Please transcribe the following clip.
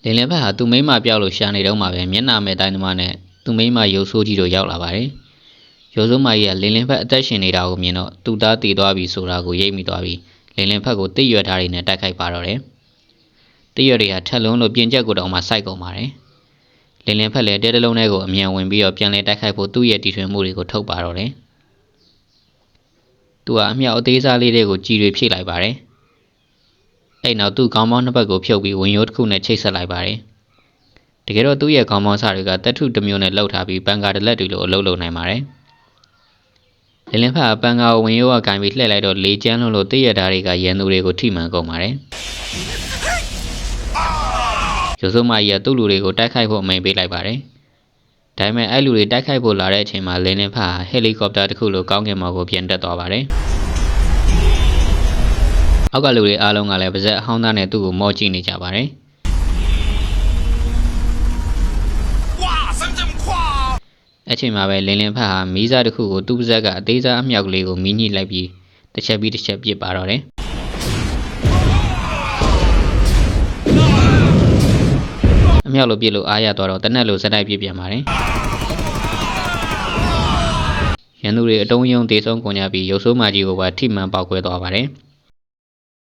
လင်လင်ဖက်ဟာသူ့မိန်းမပြောက်လို့ရှာနေတော့မှပဲမျက်နှာမဲ့တိုင်းသမားနဲ့သူ့မိန်းမရုပ်ဆိုးကြီးတို့ရောက်လာပါတယ်ရုပ်ဆိုးမကြီးကလင်လင်ဖက်အသက်ရှင်နေတာကိုမြင်တော့သူ့သားတည်သွားပြီဆိုတာကိုရိပ်မိသွားပြီးလင်လင်ဖက်ကိုတစ်ရွက်ဓာတ်တွေနဲ့တိုက်ခိုက်ပါတော့တယ်တစ်ရွက်တွေဟာထက်လုံးလို့ပြင်ချက်ကိုတောင်မှစိုက်ကုန်ပါတယ်လင်လင်ဖက်လည်းတဲတလုံးထဲကိုအမြန်ဝင်ပြီးတော့ပြန်လဲတိုက်ခိုက်ဖို့သူ့ရဲ့တီထွင်မှုတွေကိုထုတ်ပါတော့တယ်သူကအမြောက်အသေးစားလေးတွေကိုကြည်တွေဖြည့်လိုက်ပါတယ်အဲ့နောက်သူ့ခေါင်းပေါင်းနှစ်ဘက်ကိုဖြုတ်ပြီးဝင်ရိုးတစ်ခုနဲ့ချိတ်ဆက်လိုက်ပါတယ်တကယ်တော့သူ့ရဲ့ခေါင်းပေါင်းစားတွေကတက်ထုတစ်မျိုးနဲ့လှုပ်ထားပြီးပန်ကာတလက်တွေလိုအလုပ်လုပ်နိုင်ပါတယ်လင်လင်ဖက်ကပန်ကာကိုဝင်ရိုးကကင်ပြီးလှည့်လိုက်တော့လေကျန်းလို့တည့်ရဓာတ်တွေကရန်သူတွေကိုထိမှန်ကုန်ပါတယ်ရုပ်စုံမကြီးကသူ့လူတွေကိုတိုက်ခိုက်ဖို့အမိန့်ပေးလိုက်ပါတယ်ဒါပေမဲ့အဲ့လူတွေတိုက်ခိုက်ဖို့လာတဲ့အချိန်မှာလင်လင်ဖက်ကဟယ်လီကော်ပတာတစ်ခုလိုကောင်းကင်ဘော်ကိုပြန်တက်သွားပါတယ်အောက်ကလူတွေအားလုံးကလည်းပါဇက်အဟောင်းသားနဲ့သူ့ကိုမော့ကြည့်နေကြပါတယ်အဲ့ချိန်မှာပဲလင်လင်ဖက်ဟာမီးစားတစ်ခုကိုသူ့ပါဇက်ကအသေးစားအမြောက်ကလေးကိုမီးညှိလိုက်ပြီးတစ်ချက်ပစ်ပါတော့တယ်အမြောက်လိုပစ်လို့အားရသွားတော့တနက်လိုစက်တိုက်ပစ်ပြန်ပါတယ်ရန်သူတွေအတုံးယုံတေဆုံးကုန်ကြပြီးရုပ်ဆိုးမကြီးကိုပါထိမှန်ပေါက်ကွဲသွားပါတယ်